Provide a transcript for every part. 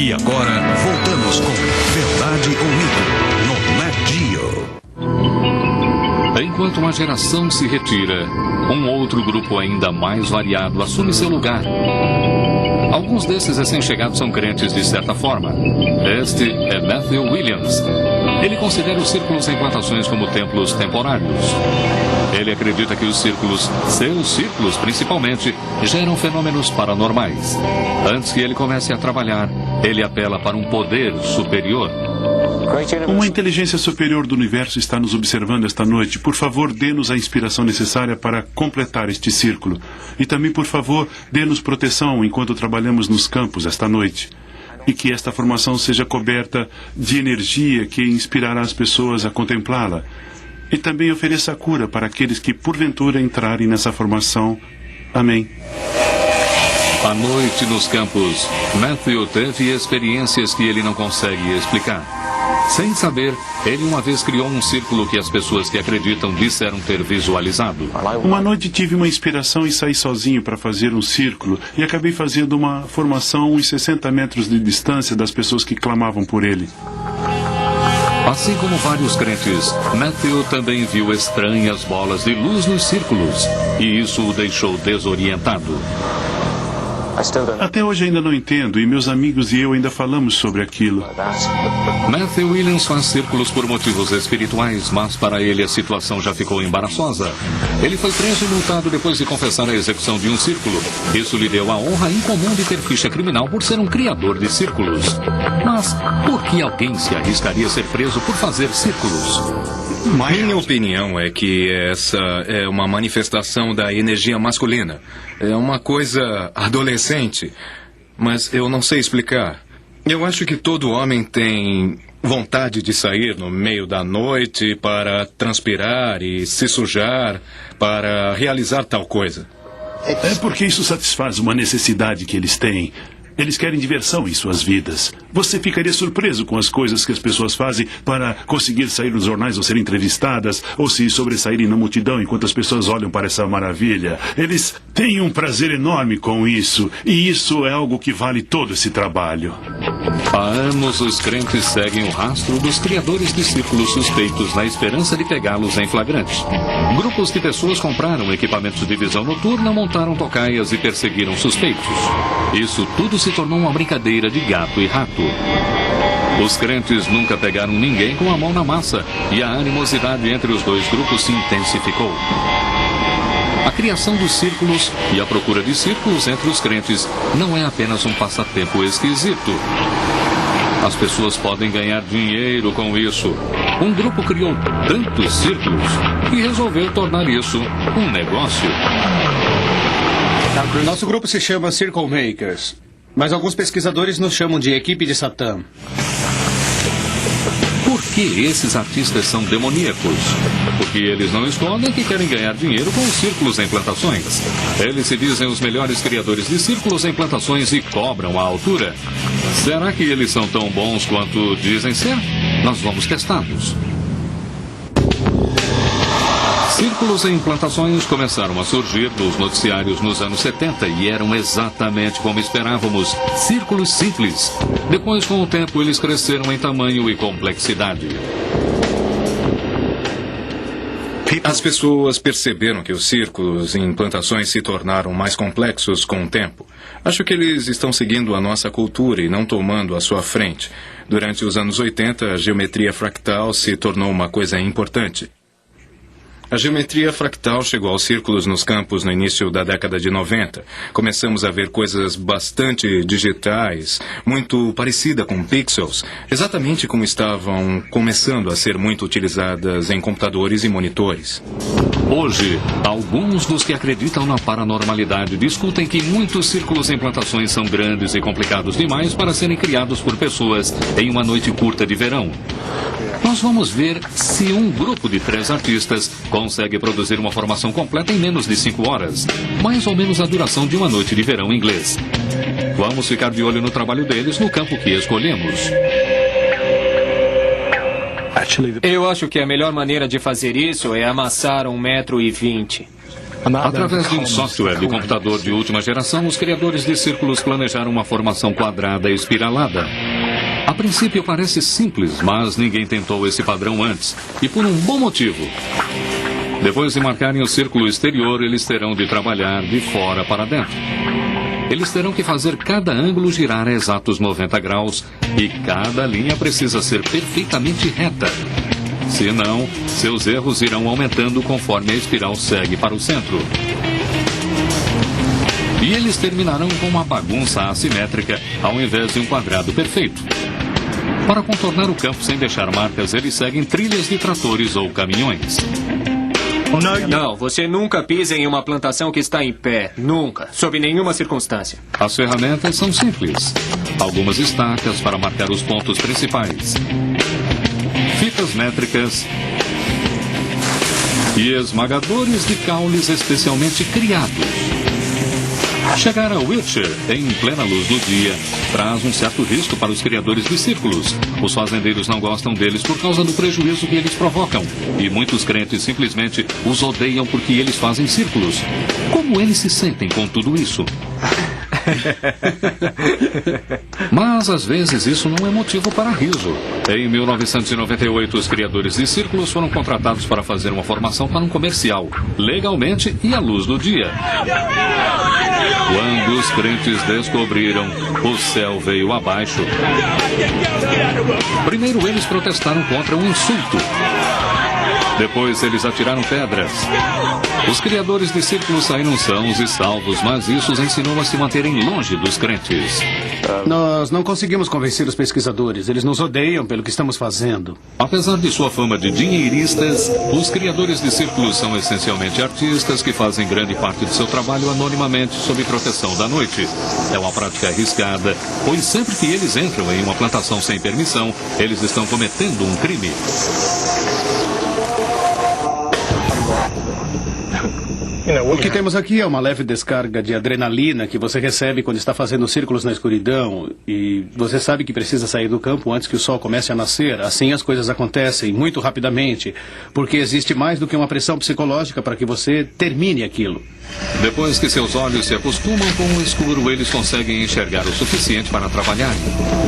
E agora, voltamos com Verdade ou Mito, no Nat Geo. Enquanto uma geração se retira, um outro grupo ainda mais variado assume seu lugar. Alguns desses recém-chegados são crentes de certa forma. Este é Matthew Williams. Ele considera os círculos em plantações como templos temporários. Ele acredita que os círculos, seus círculos principalmente, geram fenômenos paranormais. Antes que ele comece a trabalhar, ele apela para um poder superior. Uma inteligência superior do universo está nos observando esta noite. Por favor, dê-nos a inspiração necessária para completar este círculo. E também, por favor, dê-nos proteção enquanto trabalhamos nos campos esta noite. E que esta formação seja coberta de energia que inspirará as pessoas a contemplá-la. E também ofereça a cura para aqueles que, porventura, entrarem nessa formação. Amém. À noite nos campos, Matthew teve experiências que ele não consegue explicar. Sem saber, ele uma vez criou um círculo que as pessoas que acreditam disseram ter visualizado. Uma noite tive uma inspiração e saí sozinho para fazer um círculo e acabei fazendo uma formação uns 60 metros de distância das pessoas que clamavam por ele. Assim como vários crentes, Matthew também viu estranhas bolas de luz nos círculos, e isso o deixou desorientado. Até hoje ainda não entendo, e meus amigos e eu ainda falamos sobre aquilo. Matthew Williams faz círculos por motivos espirituais, mas para ele a situação já ficou embaraçosa. Ele foi preso e multado depois de confessar a execução de um círculo. Isso lhe deu a honra incomum de ter ficha criminal por ser um criador de círculos. Mas por que alguém se arriscaria a ser preso por fazer círculos? Minha opinião é que essa é uma manifestação da energia masculina. É uma coisa adolescente, mas eu não sei explicar. Eu acho que todo homem tem vontade de sair no meio da noite para transpirar e se sujar, para realizar tal coisa. É porque isso satisfaz uma necessidade que eles têm. Eles querem diversão em suas vidas. Você ficaria surpreso com as coisas que as pessoas fazem para conseguir sair nos jornais ou ser entrevistadas, ou se sobressaírem na multidão enquanto as pessoas olham para essa maravilha. Eles têm um prazer enorme com isso, e isso é algo que vale todo esse trabalho. Há anos, os crentes seguem o rastro dos criadores de círculos suspeitos na esperança de pegá-los em flagrante. Grupos de pessoas compraram equipamentos de visão noturna, montaram tocaias e perseguiram suspeitos. Isso tudo se tornou uma brincadeira de gato e rato. Os crentes nunca pegaram ninguém com a mão na massa, e a animosidade entre os dois grupos se intensificou. A criação dos círculos e a procura de círculos entre os crentes não é apenas um passatempo esquisito. As pessoas podem ganhar dinheiro com isso. Um grupo criou tantos círculos e resolveu tornar isso um negócio. Nosso grupo se chama Circle Makers, mas alguns pesquisadores nos chamam de equipe de Satã. Por que esses artistas são demoníacos? Porque eles não escondem que querem ganhar dinheiro com os círculos em plantações. Eles se dizem os melhores criadores de círculos em plantações e cobram a altura. Será que eles são tão bons quanto dizem ser? Nós vamos testá-los. Círculos em plantações começaram a surgir nos noticiários nos anos 70 e eram exatamente como esperávamos, círculos simples. Depois, com o tempo, eles cresceram em tamanho e complexidade. As pessoas perceberam que os círculos em plantações se tornaram mais complexos com o tempo. Acho que eles estão seguindo a nossa cultura e não tomando a sua frente. Durante os anos 80, a geometria fractal se tornou uma coisa importante. A geometria fractal chegou aos círculos nos campos no início da década de 90. Começamos a ver coisas bastante digitais, muito parecida com pixels, exatamente como estavam começando a ser muito utilizadas em computadores e monitores. Hoje, alguns dos que acreditam na paranormalidade discutem que muitos círculos em plantações são grandes e complicados demais para serem criados por pessoas em uma noite curta de verão. Nós vamos ver se um grupo de 3 artistas consegue produzir uma formação completa em menos de 5 horas, mais ou menos a duração de uma noite de verão inglês. Vamos ficar de olho no trabalho deles no campo que escolhemos. Eu acho que a melhor maneira de fazer isso é amassar 1,20 m. Através de um software de computador de última geração, os criadores de círculos planejaram uma formação quadrada e espiralada. A princípio parece simples, mas ninguém tentou esse padrão antes, e por um bom motivo. Depois de marcarem o círculo exterior, eles terão de trabalhar de fora para dentro. Eles terão que fazer cada ângulo girar a exatos 90 graus e cada linha precisa ser perfeitamente reta. Senão, seus erros irão aumentando conforme a espiral segue para o centro. E eles terminarão com uma bagunça assimétrica ao invés de um quadrado perfeito. Para contornar o campo sem deixar marcas, eles seguem trilhas de tratores ou caminhões. Não, você nunca pisa em uma plantação que está em pé. Nunca. Sob nenhuma circunstância. As ferramentas são simples. Algumas estacas para marcar os pontos principais. Fitas métricas. E esmagadores de caules especialmente criados. Chegar a Wiltshire em plena luz do dia traz um certo risco para os criadores de círculos. Os fazendeiros não gostam deles por causa do prejuízo que eles provocam. E muitos crentes simplesmente os odeiam porque eles fazem círculos. Como eles se sentem com tudo isso? Mas às vezes isso não é motivo para riso. Em 1998, os criadores de círculos foram contratados para fazer uma formação para um comercial, legalmente e à luz do dia. Quando os crentes descobriram, o céu veio abaixo. Primeiro eles protestaram contra um insulto. Depois eles atiraram pedras. Os criadores de círculos saíram sãos e salvos, mas isso os ensinou a se manterem longe dos crentes. Nós não conseguimos convencer os pesquisadores. Eles nos odeiam pelo que estamos fazendo. Apesar de sua fama de dinheiristas, os criadores de círculos são essencialmente artistas que fazem grande parte do seu trabalho anonimamente sob proteção da noite. É uma prática arriscada, pois sempre que eles entram em uma plantação sem permissão, eles estão cometendo um crime. O que temos aqui é uma leve descarga de adrenalina que você recebe quando está fazendo círculos na escuridão. E você sabe que precisa sair do campo antes que o sol comece a nascer. Assim as coisas acontecem muito rapidamente, porque existe mais do que uma pressão psicológica para que você termine aquilo. Depois que seus olhos se acostumam com o escuro, eles conseguem enxergar o suficiente para trabalhar.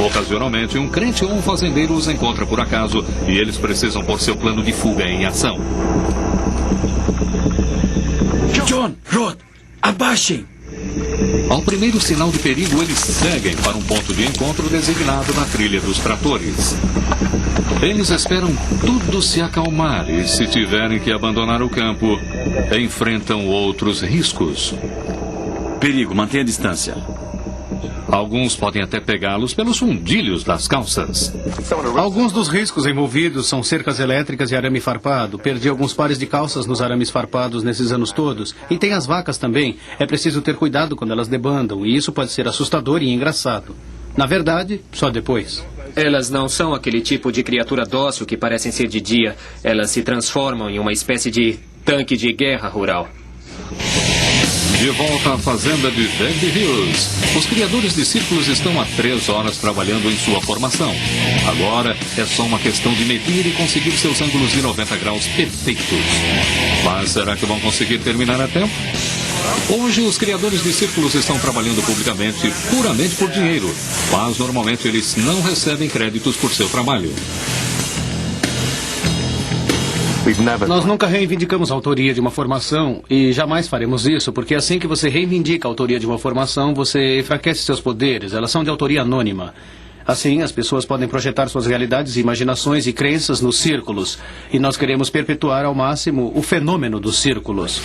Ocasionalmente, um crente ou um fazendeiro os encontra por acaso e eles precisam pôr seu plano de fuga em ação. John, Rod, abaixem! Ao primeiro sinal de perigo, eles seguem para um ponto de encontro designado na trilha dos tratores. Eles esperam tudo se acalmar e, se tiverem que abandonar o campo, enfrentam outros riscos. Perigo, mantenha a distância. Alguns podem até pegá-los pelos fundilhos das calças. Alguns dos riscos envolvidos são cercas elétricas e arame farpado. Perdi alguns pares de calças nos arames farpados nesses anos todos. E tem as vacas também. É preciso ter cuidado quando elas debandam, e isso pode ser assustador e engraçado. Na verdade, só depois. Elas não são aquele tipo de criatura dócil que parecem ser de dia. Elas se transformam em uma espécie de tanque de guerra rural. De volta à fazenda de Beverly Hills, os criadores de círculos estão há 3 horas trabalhando em sua formação. Agora é só uma questão de medir e conseguir seus ângulos de 90 graus perfeitos. Mas será que vão conseguir terminar a tempo? Hoje, os criadores de círculos estão trabalhando publicamente puramente por dinheiro, mas normalmente eles não recebem créditos por seu trabalho. Nós nunca reivindicamos a autoria de uma formação e jamais faremos isso, porque assim que você reivindica a autoria de uma formação, você enfraquece seus poderes. Elas são de autoria anônima. Assim, as pessoas podem projetar suas realidades, imaginações e crenças nos círculos. E nós queremos perpetuar ao máximo o fenômeno dos círculos.